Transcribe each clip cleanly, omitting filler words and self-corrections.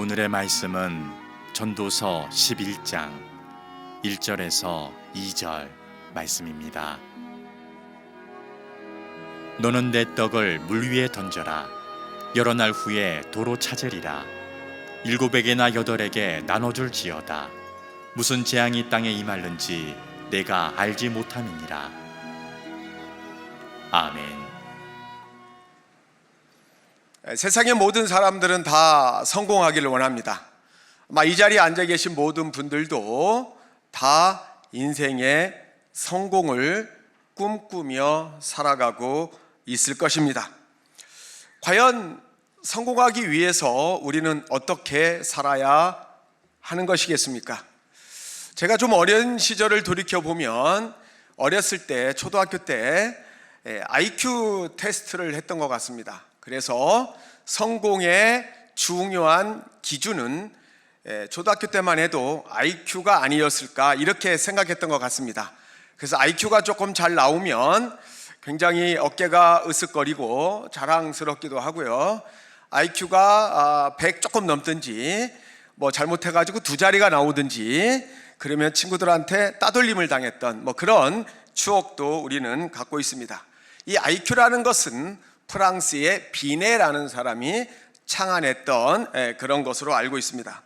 오늘의 말씀은 전도서 11장 1절에서 2절 말씀입니다. 너는 내 떡을 물 위에 던져라. 여러 날 후에 도로 찾으리라. 7에게나 8에게 나눠줄지어다. 무슨 재앙이 땅에 임할는지 내가 알지 못함이니라. 아멘. 세상의 모든 사람들은 다 성공하기를 원합니다. 아마 이 자리에 앉아 계신 모든 분들도 다 인생의 성공을 꿈꾸며 살아가고 있을 것입니다. 과연 성공하기 위해서 우리는 어떻게 살아야 하는 것이겠습니까? 제가 좀 어린 시절을 돌이켜보면 어렸을 때, 초등학교 때 IQ 테스트를 했던 것 같습니다. 그래서 성공의 중요한 기준은 초등학교 때만 해도 IQ가 아니었을까 이렇게 생각했던 것 같습니다. 그래서 IQ가 조금 잘 나오면 굉장히 어깨가 으쓱거리고 자랑스럽기도 하고요. IQ가 100 조금 넘든지 뭐 잘못해가지고 2자리가 나오든지 그러면 친구들한테 따돌림을 당했던 그런 추억도 우리는 갖고 있습니다. 이 IQ라는 것은 프랑스의 비네라는 사람이 창안했던 그런 것으로 알고 있습니다.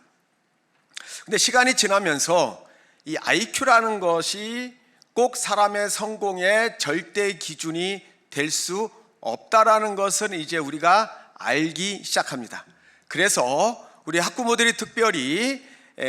근데 시간이 지나면서 이 IQ라는 것이 꼭 사람의 성공의 절대 기준이 될 수 없다라는 것은 이제 우리가 알기 시작합니다. 그래서 우리 학부모들이 특별히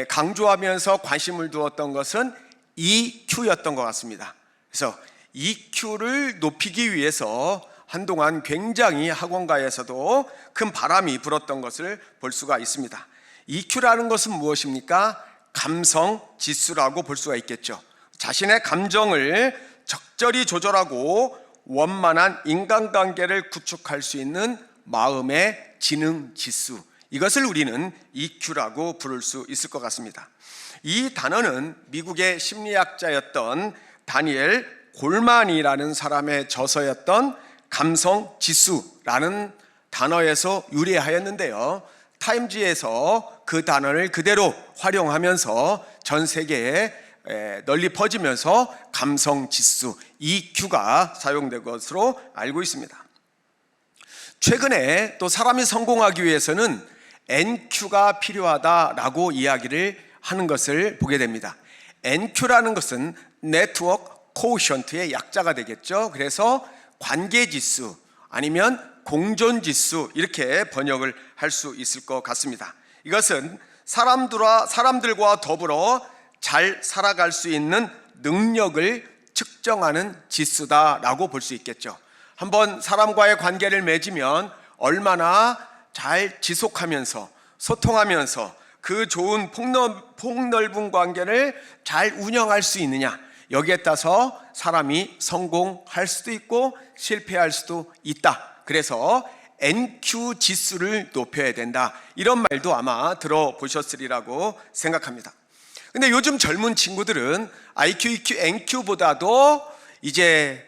강조하면서 관심을 두었던 것은 EQ였던 것 같습니다. 그래서 EQ를 높이기 위해서 한동안 굉장히 학원가에서도 큰 바람이 불었던 것을 볼 수가 있습니다. EQ라는 것은 무엇입니까? 감성 지수라고 볼 수가 있겠죠. 자신의 감정을 적절히 조절하고 원만한 인간관계를 구축할 수 있는 마음의 지능 지수, 이것을 우리는 EQ라고 부를 수 있을 것 같습니다. 이 단어는 미국의 심리학자였던 다니엘 골만이라는 사람의 저서였던 감성 지수라는 단어에서 유래하였는데요, 타임지에서 그 단어를 그대로 활용하면서 전 세계에 널리 퍼지면서 감성 지수 EQ가 사용된 것으로 알고 있습니다. 최근에 또 사람이 성공하기 위해서는 NQ가 필요하다라고 이야기를 하는 것을 보게 됩니다. NQ라는 것은 네트워크 코오션트의 약자가 되겠죠. 그래서 관계지수 아니면 공존지수 이렇게 번역을 할 수 있을 것 같습니다. 이것은 사람들과 더불어 잘 살아갈 수 있는 능력을 측정하는 지수다라고 볼 수 있겠죠. 한번 사람과의 관계를 맺으면 얼마나 잘 지속하면서 소통하면서 그 좋은 폭넓은 관계를 잘 운영할 수 있느냐, 여기에 따라서 사람이 성공할 수도 있고 실패할 수도 있다. 그래서 NQ 지수를 높여야 된다, 이런 말도 아마 들어보셨으리라고 생각합니다. 근데 요즘 젊은 친구들은 IQ, EQ, NQ보다도 이제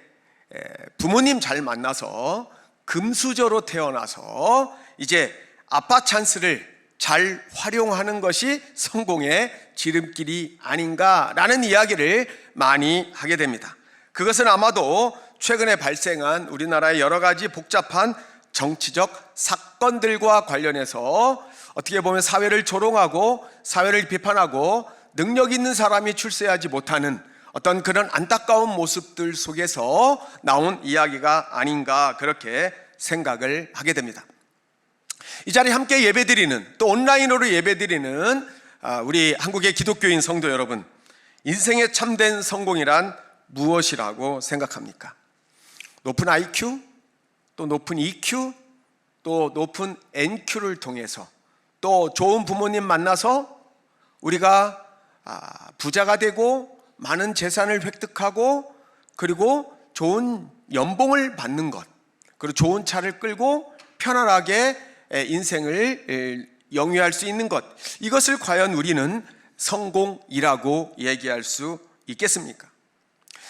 부모님 잘 만나서 금수저로 태어나서 이제 아빠 찬스를 잘 활용하는 것이 성공의 지름길이 아닌가라는 이야기를 많이 하게 됩니다. 그것은 아마도 최근에 발생한 우리나라의 여러 가지 복잡한 정치적 사건들과 관련해서 어떻게 보면 사회를 조롱하고 사회를 비판하고 능력 있는 사람이 출세하지 못하는 어떤 그런 안타까운 모습들 속에서 나온 이야기가 아닌가, 그렇게 생각을 하게 됩니다. 이 자리에 함께 예배드리는, 또 온라인으로 예배드리는 우리 한국의 기독교인 성도 여러분, 인생의 참된 성공이란 무엇이라고 생각합니까? 높은 IQ, 또 높은 EQ, 또 높은 NQ를 통해서, 또 좋은 부모님 만나서 우리가 부자가 되고 많은 재산을 획득하고 그리고 좋은 연봉을 받는 것, 그리고 좋은 차를 끌고 편안하게 인생을 영위할 수 있는 것, 이것을 과연 우리는 성공이라고 얘기할 수 있겠습니까?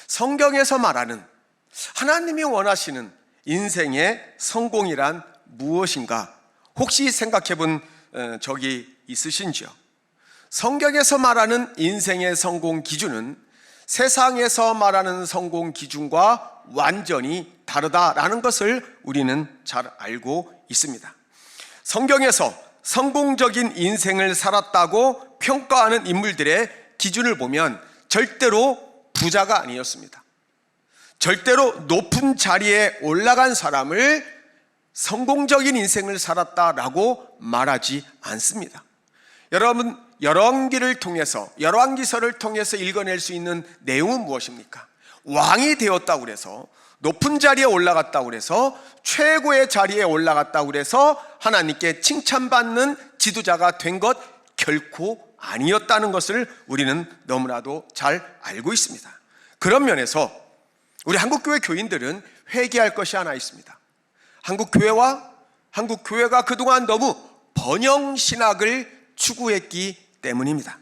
성경에서 말하는 하나님이 원하시는 인생의 성공이란 무엇인가? 혹시 생각해 본 적이 있으신지요? 성경에서 말하는 인생의 성공 기준은 세상에서 말하는 성공 기준과 완전히 다르다라는 것을 우리는 잘 알고 있습니다. 성경에서 성공적인 인생을 살았다고 평가하는 인물들의 기준을 보면 절대로 부자가 아니었습니다. 절대로 높은 자리에 올라간 사람을 성공적인 인생을 살았다라고 말하지 않습니다. 여러분, 열왕기서를 통해서 읽어낼 수 있는 내용은 무엇입니까? 왕이 되었다고 그래서, 높은 자리에 올라갔다고 그래서, 최고의 자리에 올라갔다고 그래서 하나님께 칭찬받는 지도자가 된 것 결코 아니었다는 것을 우리는 너무나도 잘 알고 있습니다. 그런 면에서 우리 한국교회 교인들은 회개할 것이 하나 있습니다. 한국교회가 그동안 너무 번영신학을 추구했기 때문입니다.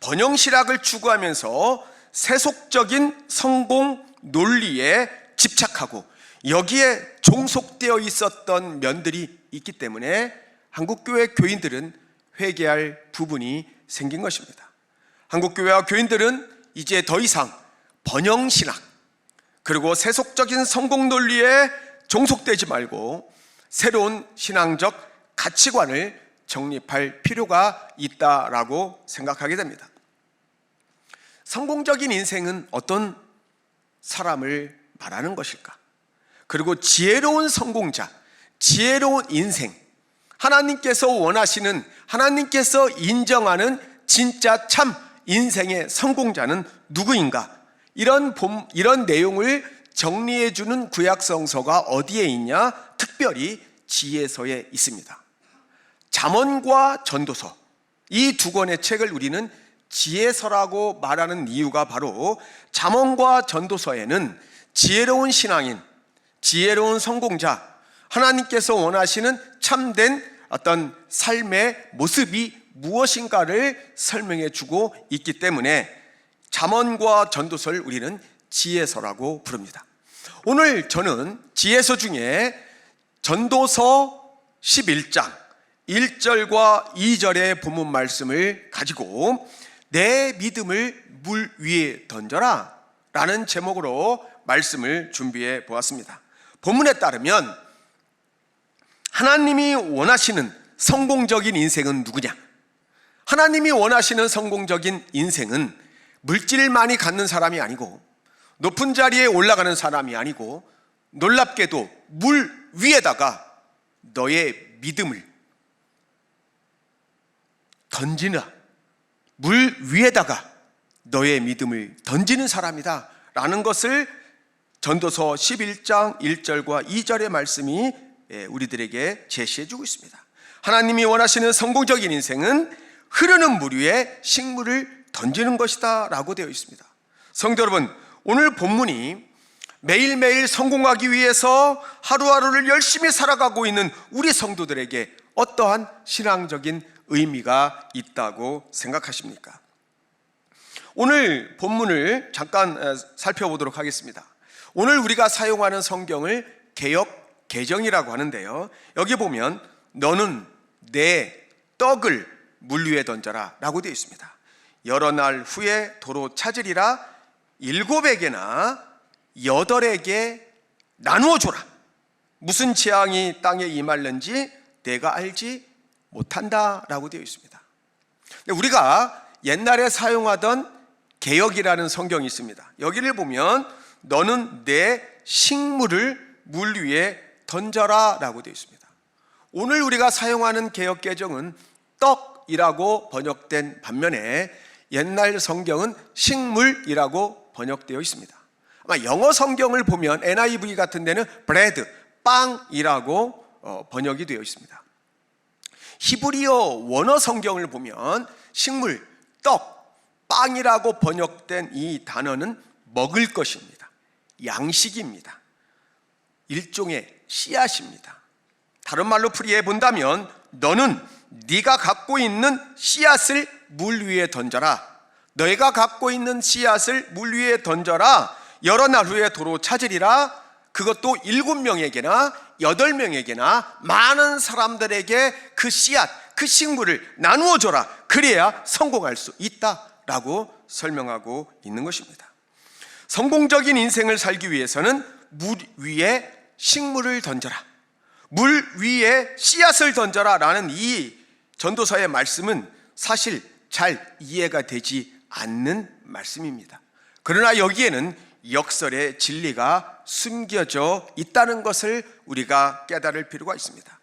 번영신학을 추구하면서 세속적인 성공 논리에 집착하고 여기에 종속되어 있었던 면들이 있기 때문에 한국교회 교인들은 회개할 부분이 생긴 것입니다. 한국교회와 교인들은 이제 더 이상 번영신학 그리고 세속적인 성공 논리에 종속되지 말고 새로운 신앙적 가치관을 정립할 필요가 있다라고 생각하게 됩니다. 성공적인 인생은 어떤 사람을 말하는 것일까? 그리고 지혜로운 성공자, 지혜로운 인생, 하나님께서 원하시는, 하나님께서 인정하는 진짜 참 인생의 성공자는 누구인가? 이런 내용을 정리해주는 구약성서가 어디에 있냐? 특별히 지혜서에 있습니다. 잠언과 전도서, 이 두 권의 책을 우리는 지혜서라고 말하는 이유가 바로 잠언과 전도서에는 지혜로운 신앙인, 지혜로운 성공자, 하나님께서 원하시는 참된 어떤 삶의 모습이 무엇인가를 설명해 주고 있기 때문에 잠언과 전도서를 우리는 지혜서라고 부릅니다. 오늘 저는 지혜서 중에 전도서 11장 1절과 2절의 본문 말씀을 가지고 내 믿음을 물 위에 던져라 라는 제목으로 말씀을 준비해 보았습니다. 본문에 따르면 하나님이 원하시는 성공적인 인생은 누구냐? 하나님이 원하시는 성공적인 인생은 물질을 많이 갖는 사람이 아니고 높은 자리에 올라가는 사람이 아니고 놀랍게도 물 위에다가 너의 믿음을 던지라. 물 위에다가 너의 믿음을 던지는 사람이다 라는 것을 전도서 11장 1절과 2절의 말씀이 우리들에게 제시해 주고 있습니다. 하나님이 원하시는 성공적인 인생은 흐르는 물 위에 식물을 던지는 것이다 라고 되어 있습니다. 성도 여러분, 오늘 본문이 매일매일 성공하기 위해서 하루하루를 열심히 살아가고 있는 우리 성도들에게 어떠한 신앙적인 의미가 있다고 생각하십니까? 오늘 본문을 잠깐 살펴보도록 하겠습니다. 오늘 우리가 사용하는 성경을 개역 개정이라고 하는데요, 여기 보면 너는 내 떡을 물 위에 던져라 라고 되어 있습니다. 여러 날 후에 도로 찾으리라. 7에게나 8에게 나누어 줘라. 무슨 재앙이 땅에 임할는지 내가 알지 못한다 라고 되어 있습니다. 우리가 옛날에 사용하던 개역이라는 성경이 있습니다. 여기를 보면 너는 내 식물을 물 위에 던져라 라고 되어 있습니다. 오늘 우리가 사용하는 개역 개정은 떡이라고 번역된 반면에 옛날 성경은 식물이라고 번역되어 있습니다. 아마 영어 성경을 보면 NIV 같은 데는 bread, 빵이라고 번역이 되어 있습니다. 히브리어 원어 성경을 보면 식물, 떡, 빵이라고 번역된 이 단어는 먹을 것입니다. 양식입니다. 일종의 씨앗입니다. 다른 말로 풀이해 본다면 너는 네가 갖고 있는 씨앗을 물 위에 던져라. 너희가 갖고 있는 씨앗을 물 위에 던져라. 여러 날 후에 도로 찾으리라. 그것도 7명에게나 8명에게나 많은 사람들에게 그 씨앗, 그 식물을 나누어 줘라. 그래야 성공할 수 있다라고 설명하고 있는 것입니다. 성공적인 인생을 살기 위해서는 물 위에 식물을 던져라, 물 위에 씨앗을 던져라 라는 이 전도서의 말씀은 사실 잘 이해가 되지 않는 말씀입니다. 그러나 여기에는 역설의 진리가 숨겨져 있다는 것을 우리가 깨달을 필요가 있습니다.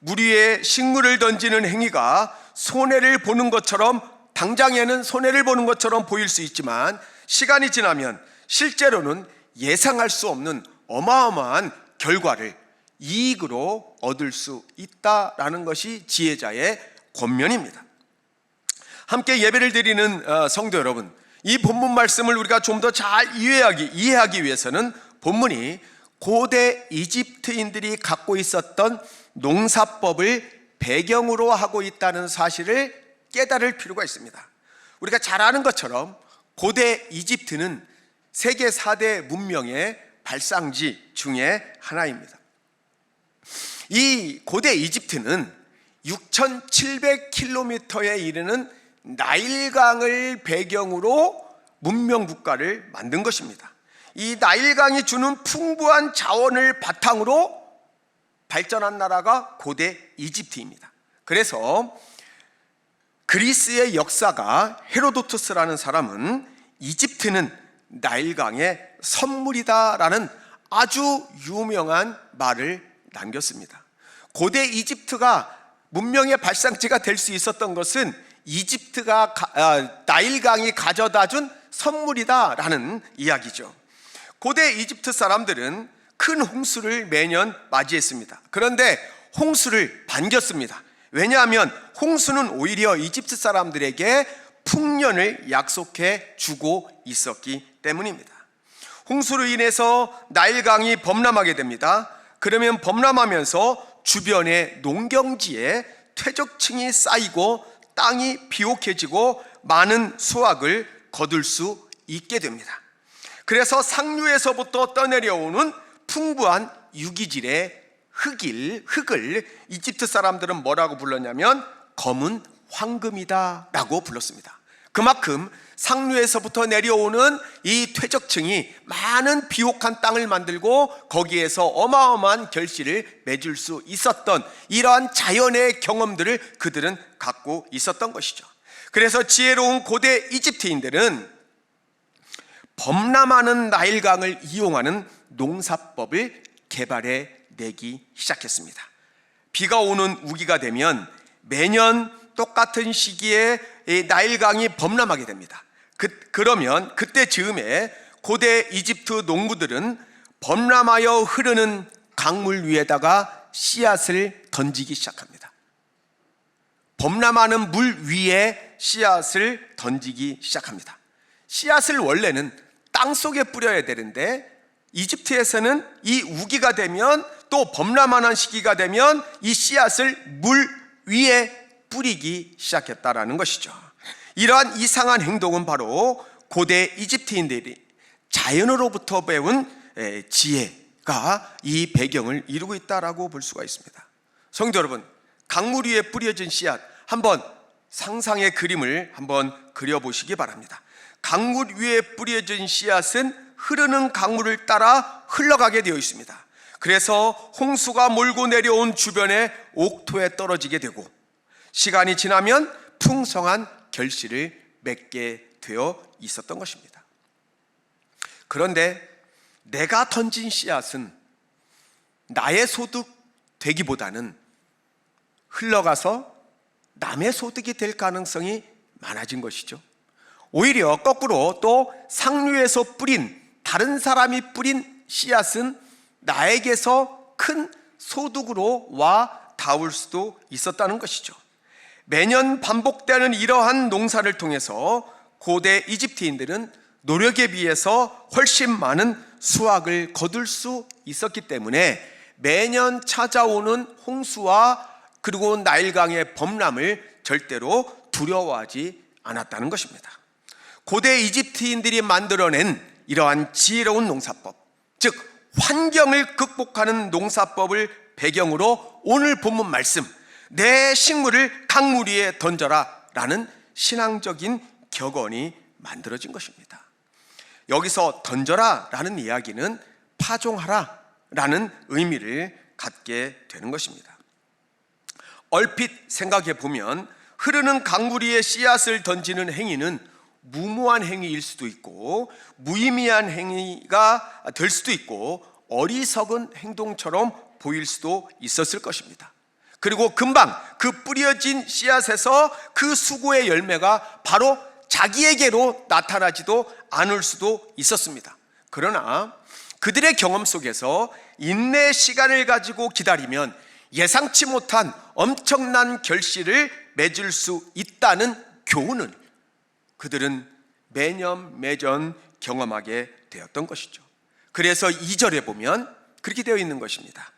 물 위에 식물을 던지는 행위가 손해를 보는 것처럼, 당장에는 손해를 보는 것처럼 보일 수 있지만 시간이 지나면 실제로는 예상할 수 없는 어마어마한 결과를 이익으로 얻을 수 있다라는 것이 지혜자의 권면입니다. 함께 예배를 드리는 성도 여러분, 이 본문 말씀을 우리가 좀 더 잘 이해하기 위해서는 본문이 고대 이집트인들이 갖고 있었던 농사법을 배경으로 하고 있다는 사실을 깨달을 필요가 있습니다. 우리가 잘 아는 것처럼 고대 이집트는 세계 4대 문명의 발상지 중에 하나입니다. 이 고대 이집트는 6,700km에 이르는 나일강을 배경으로 문명 국가를 만든 것입니다. 이 나일강이 주는 풍부한 자원을 바탕으로 발전한 나라가 고대 이집트입니다. 그래서 그리스의 역사가 헤로도투스라는 사람은 이집트는 나일강의 선물이다라는 아주 유명한 말을 남겼습니다. 고대 이집트가 문명의 발상지가 될 수 있었던 것은 나일강이 가져다 준 선물이다라는 이야기죠. 고대 이집트 사람들은 큰 홍수를 매년 맞이했습니다. 그런데 홍수를 반겼습니다. 왜냐하면 홍수는 오히려 이집트 사람들에게 풍년을 약속해 주고 있었기 때문입니다. 홍수로 인해서 나일강이 범람하게 됩니다. 그러면 범람하면서 주변의 농경지에 퇴적층이 쌓이고 땅이 비옥해지고 많은 수확을 거둘 수 있게 됩니다. 그래서 상류에서부터 떠내려오는 풍부한 유기질의 흙을 이집트 사람들은 뭐라고 불렀냐면 검은 황금이다 라고 불렀습니다. 그만큼 상류에서부터 내려오는 이 퇴적층이 많은 비옥한 땅을 만들고 거기에서 어마어마한 결실을 맺을 수 있었던 이러한 자연의 경험들을 그들은 갖고 있었던 것이죠. 그래서 지혜로운 고대 이집트인들은 범람하는 나일강을 이용하는 농사법을 개발해 내기 시작했습니다. 비가 오는 우기가 되면 매년 똑같은 시기에 나일강이 범람하게 됩니다. 그러면 그때 즈음에 고대 이집트 농부들은 범람하여 흐르는 강물 위에다가 씨앗을 던지기 시작합니다. 범람하는 물 위에 씨앗을 던지기 시작합니다. 씨앗을 원래는 땅 속에 뿌려야 되는데 이집트에서는 이 우기가 되면 또 범람하는 시기가 되면 이 씨앗을 물 위에 뿌리기 시작했다라는 것이죠. 이러한 이상한 행동은 바로 고대 이집트인들이 자연으로부터 배운 지혜가 이 배경을 이루고 있다라고 볼 수가 있습니다. 성도 여러분, 강물 위에 뿌려진 씨앗, 한번 상상의 그림을 한번 그려보시기 바랍니다. 강물 위에 뿌려진 씨앗은 흐르는 강물을 따라 흘러가게 되어 있습니다. 그래서 홍수가 몰고 내려온 주변의 옥토에 떨어지게 되고 시간이 지나면 풍성한 결실을 맺게 되어 있었던 것입니다. 그런데 내가 던진 씨앗은 나의 소득 되기보다는 흘러가서 남의 소득이 될 가능성이 많아진 것이죠. 오히려 거꾸로 또 상류에서 뿌린, 다른 사람이 뿌린 씨앗은 나에게서 큰 소득으로 와 닿을 수도 있었다는 것이죠. 매년 반복되는 이러한 농사를 통해서 고대 이집트인들은 노력에 비해서 훨씬 많은 수확을 거둘 수 있었기 때문에 매년 찾아오는 홍수와 그리고 나일강의 범람을 절대로 두려워하지 않았다는 것입니다. 고대 이집트인들이 만들어낸 이러한 지혜로운 농사법, 즉 환경을 극복하는 농사법을 배경으로 오늘 본문 말씀, 내 식물을 강물 위에 던져라 라는 신앙적인 격언이 만들어진 것입니다. 여기서 던져라 라는 이야기는 파종하라 라는 의미를 갖게 되는 것입니다. 얼핏 생각해 보면 흐르는 강물 위에 씨앗을 던지는 행위는 무모한 행위일 수도 있고 무의미한 행위가 될 수도 있고 어리석은 행동처럼 보일 수도 있었을 것입니다. 그리고 금방 그 뿌려진 씨앗에서 그 수고의 열매가 바로 자기에게로 나타나지도 않을 수도 있었습니다. 그러나 그들의 경험 속에서 인내의 시간을 가지고 기다리면 예상치 못한 엄청난 결실을 맺을 수 있다는 교훈을 그들은 매년 경험하게 되었던 것이죠. 그래서 2절에 보면 그렇게 되어 있는 것입니다.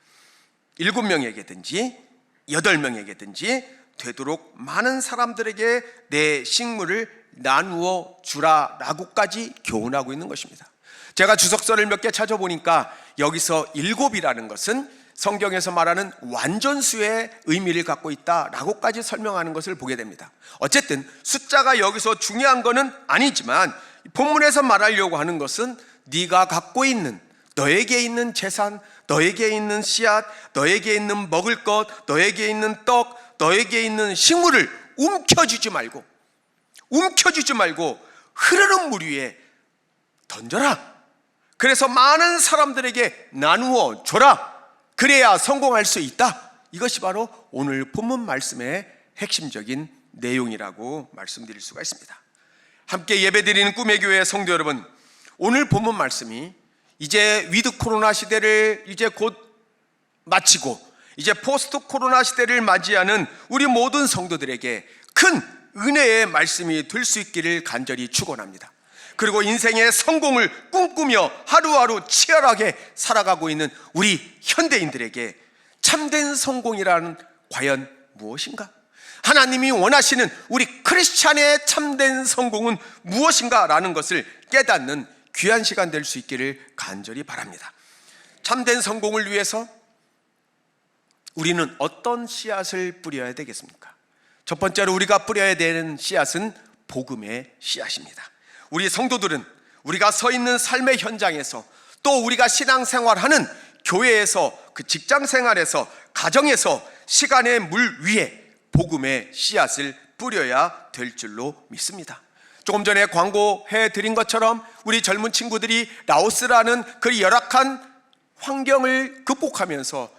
7명에게든지 8명에게든지 되도록 많은 사람들에게 내 식물을 나누어 주라 라고까지 교훈하고 있는 것입니다. 제가 주석서를 몇 개 찾아보니까 여기서 7이라는 것은 성경에서 말하는 완전수의 의미를 갖고 있다라고까지 설명하는 것을 보게 됩니다. 어쨌든 숫자가 여기서 중요한 것은 아니지만 본문에서 말하려고 하는 것은 네가 갖고 있는 너에게 있는 재산, 너에게 있는 씨앗, 너에게 있는 먹을 것, 너에게 있는 떡, 너에게 있는 식물을 움켜쥐지 말고 흐르는 물 위에 던져라. 그래서 많은 사람들에게 나누어 줘라. 그래야 성공할 수 있다. 이것이 바로 오늘 본문 말씀의 핵심적인 내용이라고 말씀드릴 수가 있습니다. 함께 예배드리는 꿈의 교회 성도 여러분, 오늘 본문 말씀이 이제 위드 코로나 시대를 이제 곧 마치고 이제 포스트 코로나 시대를 맞이하는 우리 모든 성도들에게 큰 은혜의 말씀이 될 수 있기를 간절히 축원합니다. 그리고 인생의 성공을 꿈꾸며 하루하루 치열하게 살아가고 있는 우리 현대인들에게 참된 성공이란 과연 무엇인가? 하나님이 원하시는 우리 크리스찬의 참된 성공은 무엇인가? 라는 것을 깨닫는 귀한 시간 될 수 있기를 간절히 바랍니다. 참된 성공을 위해서 우리는 어떤 씨앗을 뿌려야 되겠습니까? 첫 번째로 우리가 뿌려야 되는 씨앗은 복음의 씨앗입니다. 우리 성도들은 우리가 서 있는 삶의 현장에서 또 우리가 신앙생활하는 교회에서 그 직장생활에서 가정에서 시간의 물 위에 복음의 씨앗을 뿌려야 될 줄로 믿습니다. 조금 전에 광고해 드린 것처럼 우리 젊은 친구들이 라오스라는 그 열악한 환경을 극복하면서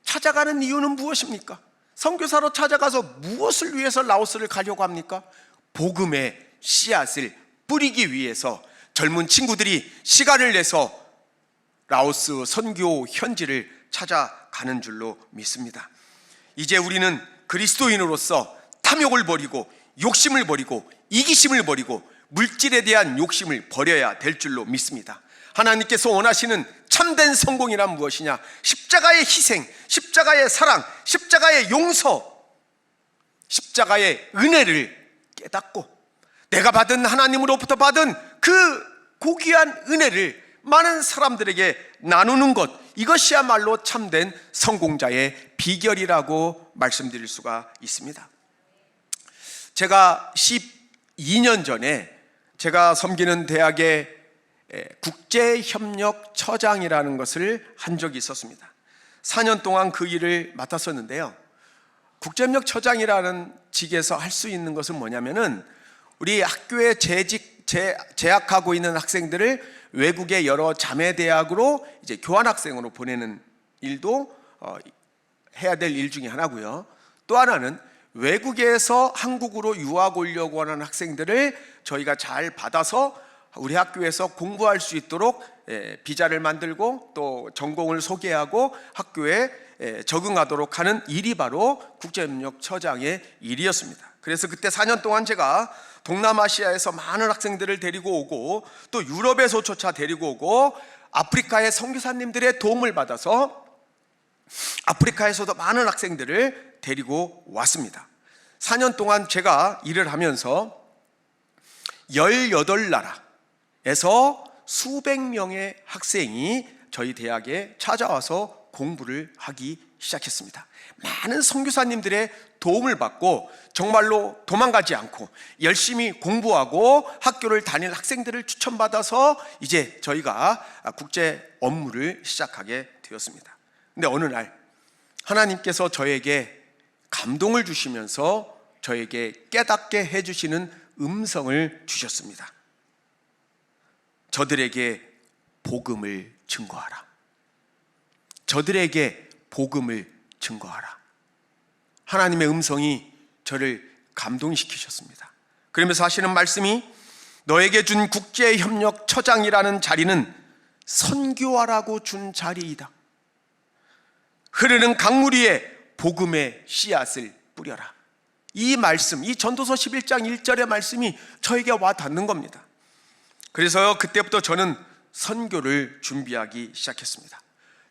찾아가는 이유는 무엇입니까? 선교사로 찾아가서 무엇을 위해서 라오스를 가려고 합니까? 복음의 씨앗을 뿌리기 위해서 젊은 친구들이 시간을 내서 라오스 선교 현지를 찾아가는 줄로 믿습니다. 이제 우리는 그리스도인으로서 탐욕을 버리고 욕심을 버리고 이기심을 버리고 물질에 대한 욕심을 버려야 될 줄로 믿습니다. 하나님께서 원하시는 참된 성공이란 무엇이냐? 십자가의 희생, 십자가의 사랑, 십자가의 용서, 십자가의 은혜를 깨닫고 내가 받은 하나님으로부터 받은 그 고귀한 은혜를 많은 사람들에게 나누는 것, 이것이야말로 참된 성공자의 비결이라고 말씀드릴 수가 있습니다. 제가 12년 전에 제가 섬기는 대학의 국제협력처장이라는 것을 한 적이 있었습니다. 4년 동안 그 일을 맡았었는데요. 국제협력처장이라는 직에서 할 수 있는 것은 뭐냐면은 우리 학교에 재학하고 있는 학생들을 외국의 여러 자매 대학으로 이제 교환학생으로 보내는 일도 해야 될 일 중에 하나고요. 또 하나는 외국에서 한국으로 유학 오려고 하는 학생들을 저희가 잘 받아서 우리 학교에서 공부할 수 있도록 비자를 만들고 또 전공을 소개하고 학교에 적응하도록 하는 일이 바로 국제협력처장의 일이었습니다. 그래서 그때 4년 동안 제가 동남아시아에서 많은 학생들을 데리고 오고 또 유럽에서조차 데리고 오고 아프리카의 선교사님들의 도움을 받아서 아프리카에서도 많은 학생들을 데리고 왔습니다. 4년 동안 제가 일을 하면서 18나라에서 수백 명의 학생이 저희 대학에 찾아와서 공부를 하기 시작했습니다. 많은 선교사님들의 도움을 받고 정말로 도망가지 않고 열심히 공부하고 학교를 다닐 학생들을 추천받아서 이제 저희가 국제 업무를 시작하게 되었습니다. 근데 어느 날 하나님께서 저에게 감동을 주시면서 저에게 깨닫게 해주시는 음성을 주셨습니다. 저들에게 복음을 증거하라. 저들에게 복음을 증거하라. 하나님의 음성이 저를 감동시키셨습니다. 그러면서 하시는 말씀이 너에게 준 국제협력처장이라는 자리는 선교하라고 준 자리이다. 흐르는 강물 위에 복음의 씨앗을 뿌려라. 이 말씀, 이 전도서 11장 1절의 말씀이 저에게 와 닿는 겁니다. 그래서 그때부터 저는 선교를 준비하기 시작했습니다.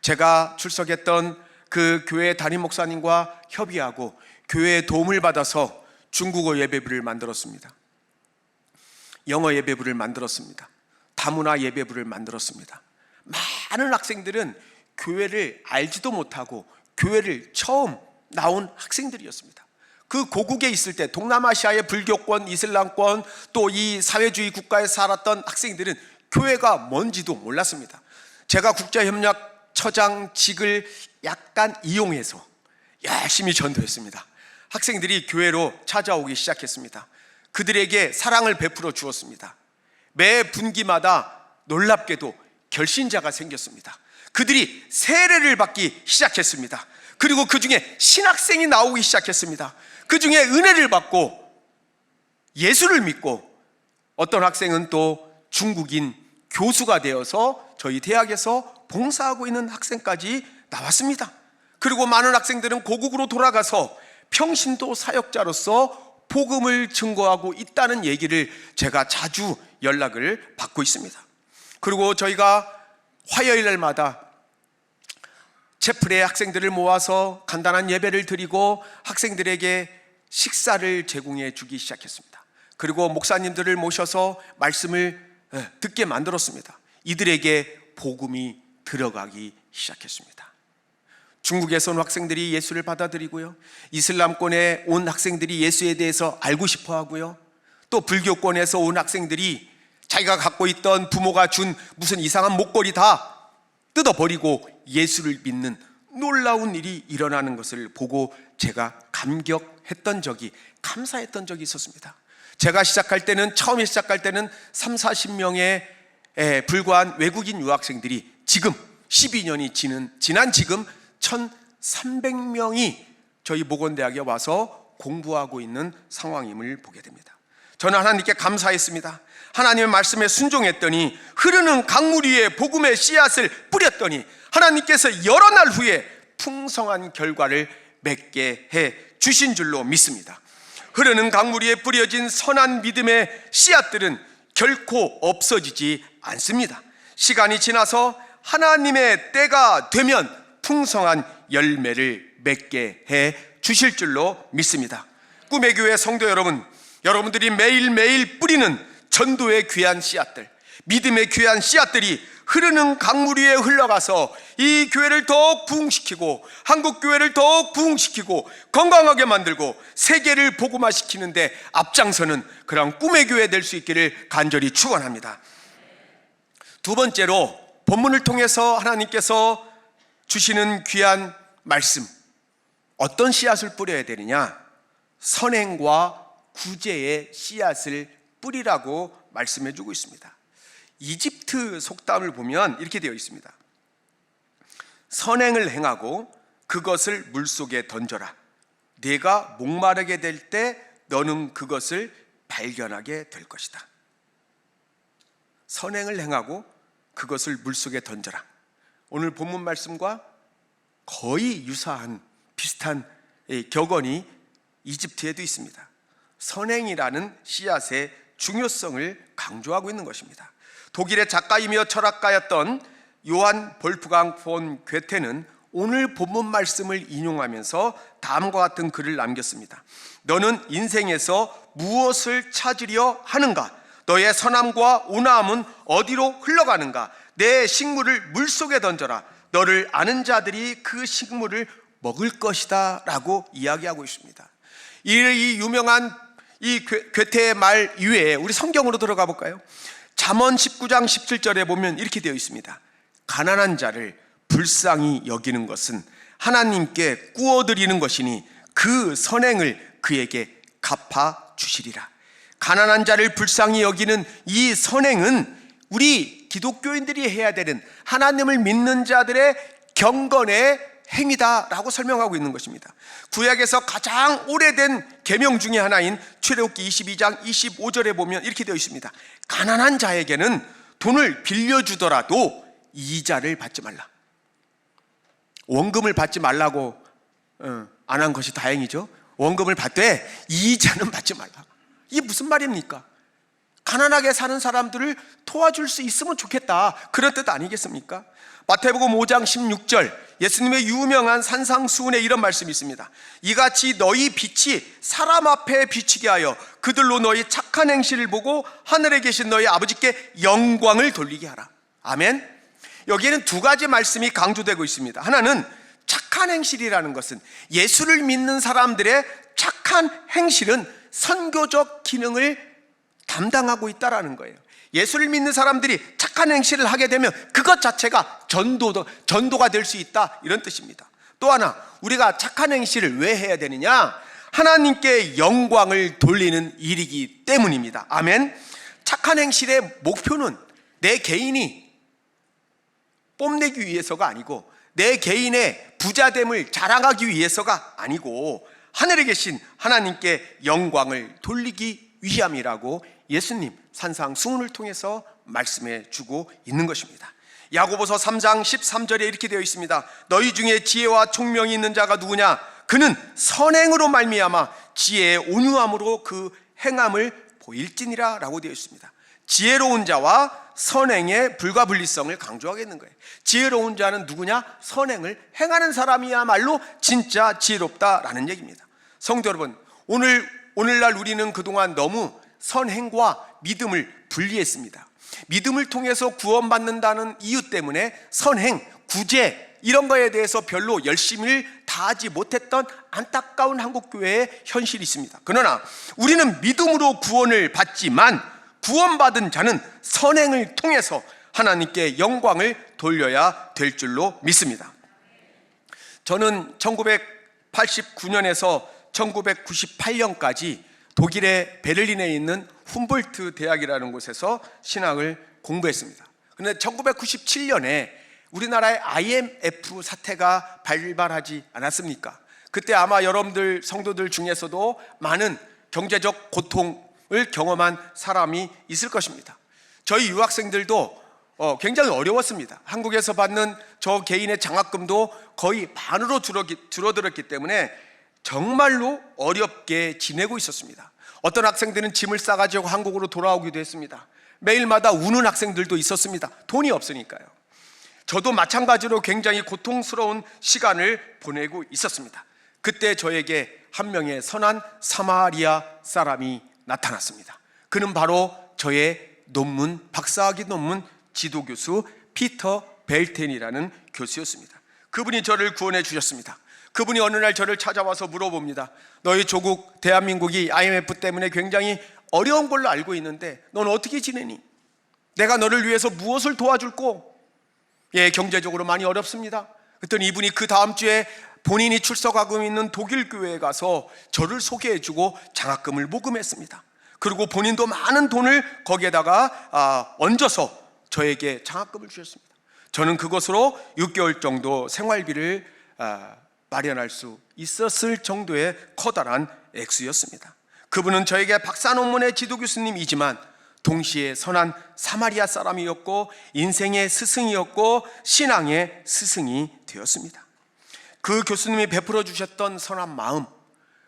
제가 출석했던 그 교회 담임 목사님과 협의하고 교회의 도움을 받아서 중국어 예배부를 만들었습니다. 영어 예배부를 만들었습니다. 다문화 예배부를 만들었습니다. 많은 학생들은 교회를 알지도 못하고 교회를 처음 나온 학생들이었습니다. 그 고국에 있을 때 동남아시아의 불교권, 이슬람권 또 이 사회주의 국가에 살았던 학생들은 교회가 뭔지도 몰랐습니다. 제가 국제협력처장직을 약간 이용해서 열심히 전도했습니다. 학생들이 교회로 찾아오기 시작했습니다. 그들에게 사랑을 베풀어 주었습니다. 매 분기마다 놀랍게도 결신자가 생겼습니다. 그들이 세례를 받기 시작했습니다. 그리고 그 중에 신학생이 나오기 시작했습니다. 그 중에 은혜를 받고 예수를 믿고 어떤 학생은 또 중국인 교수가 되어서 저희 대학에서 봉사하고 있는 학생까지 나왔습니다. 그리고 많은 학생들은 고국으로 돌아가서 평신도 사역자로서 복음을 증거하고 있다는 얘기를 제가 자주 연락을 받고 있습니다. 그리고 저희가 화요일 날마다 채플에 학생들을 모아서 간단한 예배를 드리고 학생들에게 식사를 제공해 주기 시작했습니다. 그리고 목사님들을 모셔서 말씀을 듣게 만들었습니다. 이들에게 복음이 들어가기 시작했습니다. 중국에서 온 학생들이 예수를 받아들이고요, 이슬람권에 온 학생들이 예수에 대해서 알고 싶어 하고요, 또 불교권에서 온 학생들이 자기가 갖고 있던 부모가 준 무슨 이상한 목걸이 다 뜯어버리고 예수를 믿는 놀라운 일이 일어나는 것을 보고 제가 감격했던 적이, 감사했던 적이 있었습니다. 제가 처음에 시작할 때는 30-40명에 불과한 외국인 유학생들이 지금 12년이 지난 지금 1,300명이 저희 목원대학에 와서 공부하고 있는 상황임을 보게 됩니다. 저는 하나님께 감사했습니다. 하나님의 말씀에 순종했더니 흐르는 강물 위에 복음의 씨앗을 뿌렸더니 하나님께서 여러 날 후에 풍성한 결과를 맺게 해 주신 줄로 믿습니다. 흐르는 강물 위에 뿌려진 선한 믿음의 씨앗들은 결코 없어지지 않습니다. 시간이 지나서 하나님의 때가 되면 풍성한 열매를 맺게 해 주실 줄로 믿습니다. 꿈의 교회 성도 여러분, 여러분들이 매일매일 뿌리는 전도의 귀한 씨앗들, 믿음의 귀한 씨앗들이 흐르는 강물 위에 흘러가서 이 교회를 더욱 부흥시키고 한국 교회를 더욱 부흥시키고 건강하게 만들고 세계를 복음화시키는데 앞장서는 그런 꿈의 교회 될 수 있기를 간절히 축원합니다. 두 번째로 본문을 통해서 하나님께서 주시는 귀한 말씀, 어떤 씨앗을 뿌려야 되느냐? 선행과 구제의 씨앗을 뿌리라고 말씀해 주고 있습니다. 이집트 속담을 보면 이렇게 되어 있습니다. 선행을 행하고 그것을 물속에 던져라. 네가 목마르게 될 때 너는 그것을 발견하게 될 것이다. 선행을 행하고 그것을 물속에 던져라. 오늘 본문 말씀과 거의 유사한 비슷한 격언이 이집트에도 있습니다. 선행이라는 씨앗의 중요성을 강조하고 있는 것입니다. 독일의 작가이며 철학가였던 요한 볼프강 폰 괴테는 오늘 본문 말씀을 인용하면서 다음과 같은 글을 남겼습니다. 너는 인생에서 무엇을 찾으려 하는가? 너의 선함과 온화함은 어디로 흘러가는가? 내 식물을 물속에 던져라. 너를 아는 자들이 그 식물을 먹을 것이다 라고 이야기하고 있습니다. 이 유명한 이 괴테의 말 이외에 우리 성경으로 들어가 볼까요? 잠언 19장 17절에 보면 이렇게 되어 있습니다. 가난한 자를 불쌍히 여기는 것은 하나님께 꾸어드리는 것이니 그 선행을 그에게 갚아 주시리라. 가난한 자를 불쌍히 여기는 이 선행은 우리 기독교인들이 해야 되는 하나님을 믿는 자들의 경건의 행위다라고 설명하고 있는 것입니다. 구약에서 가장 오래된 계명 중에 하나인 출애굽기 22장 25절에 보면 이렇게 되어 있습니다. 가난한 자에게는 돈을 빌려주더라도 이자를 받지 말라. 원금을 받지 말라고 안 한 것이 다행이죠. 원금을 받되 이자는 받지 말라. 이게 무슨 말입니까? 가난하게 사는 사람들을 도와줄 수 있으면 좋겠다, 그런 뜻 아니겠습니까? 마태복음 5장 16절 예수님의 유명한 산상수훈에 이런 말씀이 있습니다. 이같이 너희 빛이 사람 앞에 비치게 하여 그들로 너희 착한 행실을 보고 하늘에 계신 너희 아버지께 영광을 돌리게 하라. 아멘. 여기에는 두 가지 말씀이 강조되고 있습니다. 하나는 착한 행실이라는 것은 예수를 믿는 사람들의 착한 행실은 선교적 기능을 담당하고 있다라는 거예요. 예수를 믿는 사람들이 착한 행실을 하게 되면 그것 자체가 전도가 될 수 있다, 이런 뜻입니다. 또 하나, 우리가 착한 행실을 왜 해야 되느냐? 하나님께 영광을 돌리는 일이기 때문입니다. 아멘. 착한 행실의 목표는 내 개인이 뽐내기 위해서가 아니고 내 개인의 부자됨을 자랑하기 위해서가 아니고 하늘에 계신 하나님께 영광을 돌리기 위함이라고 예수님 산상수훈을 통해서 말씀해 주고 있는 것입니다. 야고보서 3장 13절에 이렇게 되어 있습니다. 너희 중에 지혜와 총명이 있는 자가 누구냐? 그는 선행으로 말미암아 지혜의 온유함으로 그 행함을 보일지니라 라고 되어 있습니다. 지혜로운 자와 선행의 불가분리성을 강조하겠는 거예요. 지혜로운 자는 누구냐? 선행을 행하는 사람이야말로 진짜 지혜롭다라는 얘기입니다. 성도 여러분, 오늘날 우리는 그동안 너무 선행과 믿음을 분리했습니다. 믿음을 통해서 구원받는다는 이유 때문에 선행, 구제 이런 거에 대해서 별로 열심을 다하지 못했던 안타까운 한국교회의 현실이 있습니다. 그러나 우리는 믿음으로 구원을 받지만 구원받은 자는 선행을 통해서 하나님께 영광을 돌려야 될 줄로 믿습니다. 저는 1989년에서 1998년까지 독일의 베를린에 있는 훔볼트 대학이라는 곳에서 신학을 공부했습니다. 그런데 1997년에 우리나라의 IMF 사태가 발발하지 않았습니까? 그때 아마 여러분들 성도들 중에서도 많은 경제적 고통을 경험한 사람이 있을 것입니다. 저희 유학생들도 굉장히 어려웠습니다. 한국에서 받는 저 개인의 장학금도 거의 반으로 줄어들었기 때문에 정말로 어렵게 지내고 있었습니다. 어떤 학생들은 짐을 싸가지고 한국으로 돌아오기도 했습니다. 매일마다 우는 학생들도 있었습니다. 돈이 없으니까요. 저도 마찬가지로 굉장히 고통스러운 시간을 보내고 있었습니다. 그때 저에게 한 명의 선한 사마리아 사람이 나타났습니다. 그는 바로 저의 박사학위 논문 지도교수 피터 벨텐이라는 교수였습니다. 그분이 저를 구원해 주셨습니다. 그분이 어느 날 저를 찾아와서 물어봅니다. 너희 조국 대한민국이 IMF 때문에 굉장히 어려운 걸로 알고 있는데 넌 어떻게 지내니? 내가 너를 위해서 무엇을 도와줄꼬? 예, 경제적으로 많이 어렵습니다. 그랬더니 이분이 그 다음 주에 본인이 출석하고 있는 독일 교회에 가서 저를 소개해주고 장학금을 모금했습니다. 그리고 본인도 많은 돈을 거기에다가 얹어서 저에게 장학금을 주셨습니다. 저는 그것으로 6개월 정도 생활비를 마련할 수 있었을 정도의 커다란 액수였습니다. 그분은 저에게 박사 논문의 지도 교수님이지만 동시에 선한 사마리아 사람이었고 인생의 스승이었고 신앙의 스승이 되었습니다. 그 교수님이 베풀어 주셨던 선한 마음,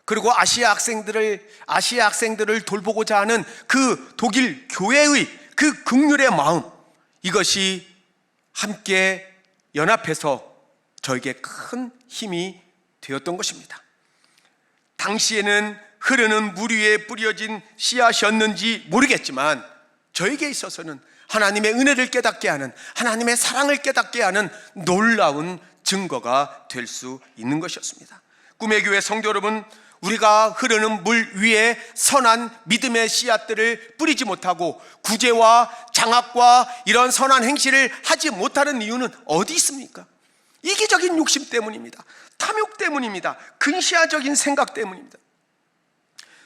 그리고 아시아 학생들을 돌보고자 하는 그 독일 교회의 그 긍휼의 마음, 이것이 함께 연합해서 저에게 큰 힘이 되었던 것입니다. 당시에는 흐르는 물 위에 뿌려진 씨앗이었는지 모르겠지만 저에게 있어서는 하나님의 은혜를 깨닫게 하는, 하나님의 사랑을 깨닫게 하는 놀라운 증거가 될 수 있는 것이었습니다. 꿈의 교회 성도 여러분, 우리가 흐르는 물 위에 선한 믿음의 씨앗들을 뿌리지 못하고 구제와 장악과 이런 선한 행실을 하지 못하는 이유는 어디 있습니까? 이기적인 욕심 때문입니다. 탐욕 때문입니다. 근시아적인 생각 때문입니다.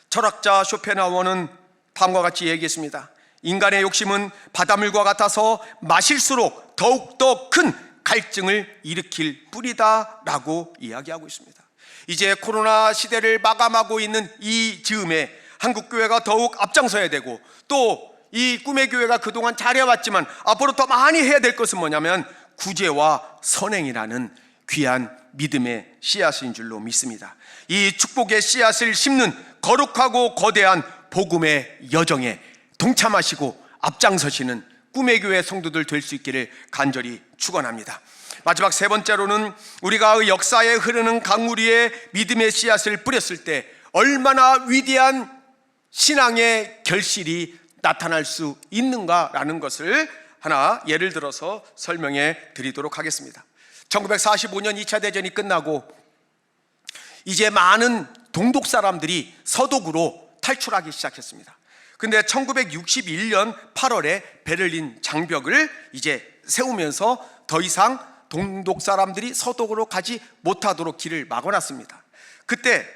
철학자 쇼펜하우어는 다음과 같이 얘기했습니다. 인간의 욕심은 바닷물과 같아서 마실수록 더욱더 큰 갈증을 일으킬 뿐이다 라고 이야기하고 있습니다. 이제 코로나 시대를 마감하고 있는 이 즈음에 한국교회가 더욱 앞장서야 되고, 또 이 꿈의 교회가 그동안 잘해왔지만 앞으로 더 많이 해야 될 것은 뭐냐면 구제와 선행이라는 귀한 믿음의 씨앗인 줄로 믿습니다. 이 축복의 씨앗을 심는 거룩하고 거대한 복음의 여정에 동참하시고 앞장서시는 꿈의 교회 성도들 될 수 있기를 간절히 축원합니다. 마지막 세 번째로는 우리가 역사에 흐르는 강물 위에 믿음의 씨앗을 뿌렸을 때 얼마나 위대한 신앙의 결실이 나타날 수 있는가라는 것을 하나 예를 들어서 설명해 드리도록 하겠습니다. 1945년 2차 대전이 끝나고 이제 많은 동독 사람들이 서독으로 탈출하기 시작했습니다. 근데 1961년 8월에 베를린 장벽을 이제 세우면서 더 이상 동독 사람들이 서독으로 가지 못하도록 길을 막아놨습니다. 그때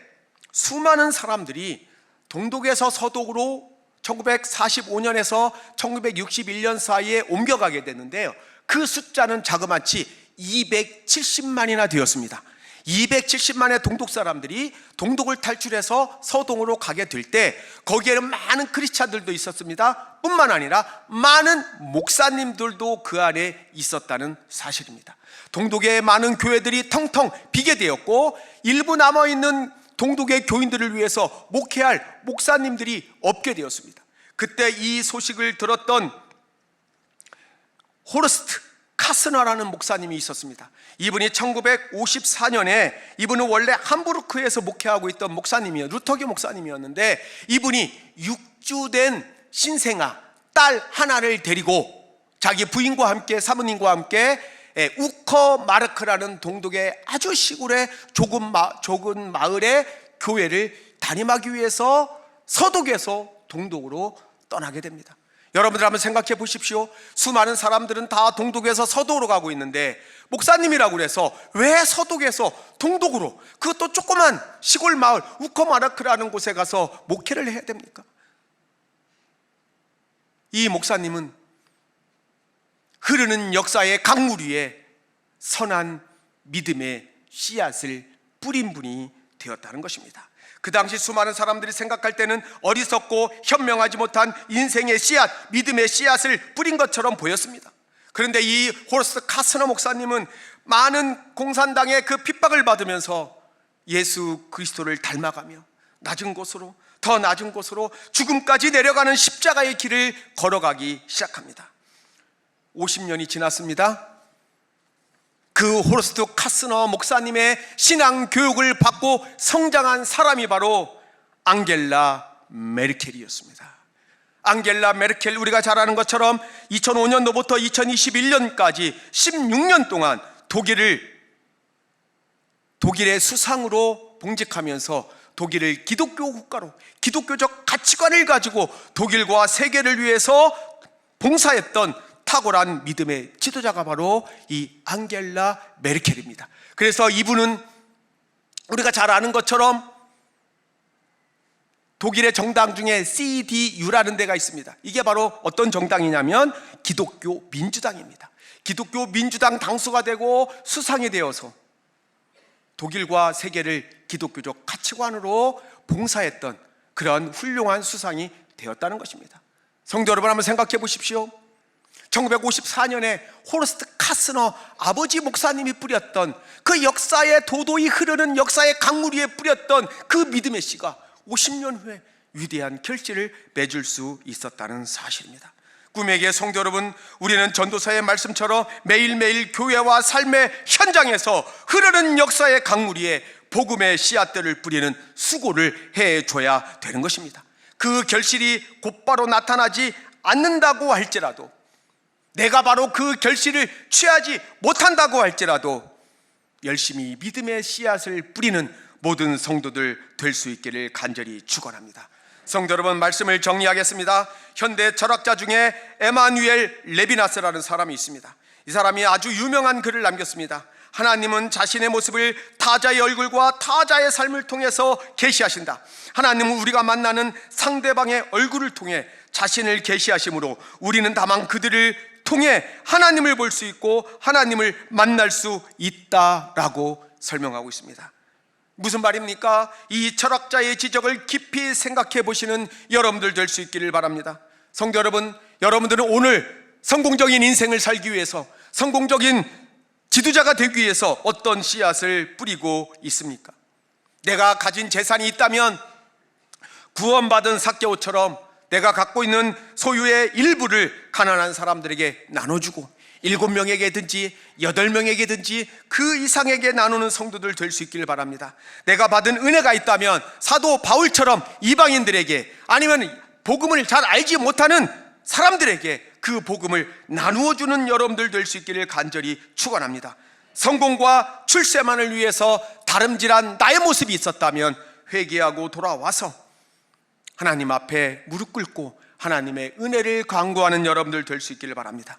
수많은 사람들이 동독에서 서독으로 1945년에서 1961년 사이에 옮겨가게 됐는데요, 그 숫자는 자그마치 270만이나 되었습니다. 270만의 동독 사람들이 동독을 탈출해서 서동으로 가게 될 때 거기에는 많은 크리스찬들도 있었습니다. 뿐만 아니라 많은 목사님들도 그 안에 있었다는 사실입니다. 동독의 많은 교회들이 텅텅 비게 되었고, 일부 남아있는 동독의 교인들을 위해서 목회할 목사님들이 없게 되었습니다. 그때 이 소식을 들었던 호르스트 카스너라는 목사님이 있었습니다. 이분이 1954년에 이분은 원래 함부르크에서 목회하고 있던 목사님이었는데, 루터교 목사님이었는데, 이분이 6주된 신생아 딸 하나를 데리고 자기 부인과 함께 사모님과 함께 우커마르크라는 동독의 아주 시골의 좁은 마을의 교회를 담임하기 위해서 서독에서 동독으로 떠나게 됩니다. 여러분들 한번 생각해 보십시오. 수많은 사람들은 다 동독에서 서독으로 가고 있는데 목사님이라고 그래서 왜 서독에서 동독으로, 그것도 조그만 시골 마을 우커마르크라는 곳에 가서 목회를 해야 됩니까? 이 목사님은 흐르는 역사의 강물 위에 선한 믿음의 씨앗을 뿌린 분이 되었다는 것입니다. 그 당시 수많은 사람들이 생각할 때는 어리석고 현명하지 못한 인생의 씨앗, 믿음의 씨앗을 뿌린 것처럼 보였습니다. 그런데 이 호르스트 카스너 목사님은 많은 공산당의 그 핍박을 받으면서 예수 그리스도를 닮아가며 낮은 곳으로, 더 낮은 곳으로 죽음까지 내려가는 십자가의 길을 걸어가기 시작합니다. 50년이 지났습니다. 그 호르스트 카스너 목사님의 신앙 교육을 받고 성장한 사람이 바로 앙겔라 메르켈이었습니다. 앙겔라 메르켈, 우리가 잘 아는 것처럼 2005년도부터 2021년까지 16년 동안 독일의 수상으로 봉직하면서 독일을 기독교 국가로, 기독교적 가치관을 가지고 독일과 세계를 위해서 봉사했던 탁월한 믿음의 지도자가 바로 이 앙겔라 메르켈입니다. 그래서 이분은 우리가 잘 아는 것처럼 독일의 정당 중에 CDU라는 데가 있습니다. 이게 바로 어떤 정당이냐면 기독교 민주당입니다. 기독교 민주당 당수가 되고 수상이 되어서 독일과 세계를 기독교적 가치관으로 봉사했던 그런 훌륭한 수상이 되었다는 것입니다. 성도 여러분, 한번 생각해 보십시오. 1954년에 호르스트 카스너 아버지 목사님이 뿌렸던 그 역사의 도도히 흐르는 역사의 강물 위에 뿌렸던 그 믿음의 씨가 50년 후에 위대한 결실을 맺을 수 있었다는 사실입니다. 꿈의 교회 성도 여러분, 우리는 전도서의 말씀처럼 매일매일 교회와 삶의 현장에서 흐르는 역사의 강물 위에 복음의 씨앗들을 뿌리는 수고를 해줘야 되는 것입니다. 그 결실이 곧바로 나타나지 않는다고 할지라도, 내가 바로 그 결실을 취하지 못한다고 할지라도 열심히 믿음의 씨앗을 뿌리는 모든 성도들 될 수 있기를 간절히 축원합니다. 성도 여러분, 말씀을 정리하겠습니다. 현대 철학자 중에 에마누엘 레비나스라는 사람이 있습니다. 이 사람이 아주 유명한 글을 남겼습니다. 하나님은 자신의 모습을 타자의 얼굴과 타자의 삶을 통해서 계시하신다. 하나님은 우리가 만나는 상대방의 얼굴을 통해 자신을 계시하심으로 우리는 다만 그들을 통해 하나님을 볼 수 있고 하나님을 만날 수 있다라고 설명하고 있습니다. 무슨 말입니까? 이 철학자의 지적을 깊이 생각해 보시는 여러분들 될 수 있기를 바랍니다. 성도 여러분, 여러분들은 오늘 성공적인 인생을 살기 위해서, 성공적인 지도자가 되기 위해서 어떤 씨앗을 뿌리고 있습니까? 내가 가진 재산이 있다면 구원받은 삭개오처럼 내가 갖고 있는 소유의 일부를 가난한 사람들에게 나눠주고 7명에게든지 8명에게든지 그 이상에게 나누는 성도들 될 수 있기를 바랍니다. 내가 받은 은혜가 있다면 사도 바울처럼 이방인들에게, 아니면 복음을 잘 알지 못하는 사람들에게 그 복음을 나누어주는 여러분들 될 수 있기를 간절히 축원합니다. 성공과 출세만을 위해서 다름질한 나의 모습이 있었다면 회개하고 돌아와서 하나님 앞에 무릎 꿇고 하나님의 은혜를 간구하는 여러분들 될 수 있기를 바랍니다.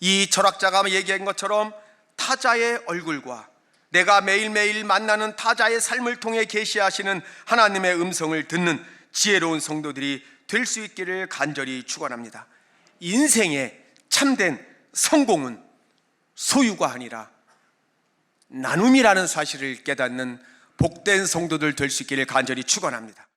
이 철학자가 얘기한 것처럼 타자의 얼굴과 내가 매일매일 만나는 타자의 삶을 통해 계시하시는 하나님의 음성을 듣는 지혜로운 성도들이 될 수 있기를 간절히 축원합니다. 인생의 참된 성공은 소유가 아니라 나눔이라는 사실을 깨닫는 복된 성도들 될 수 있기를 간절히 축원합니다.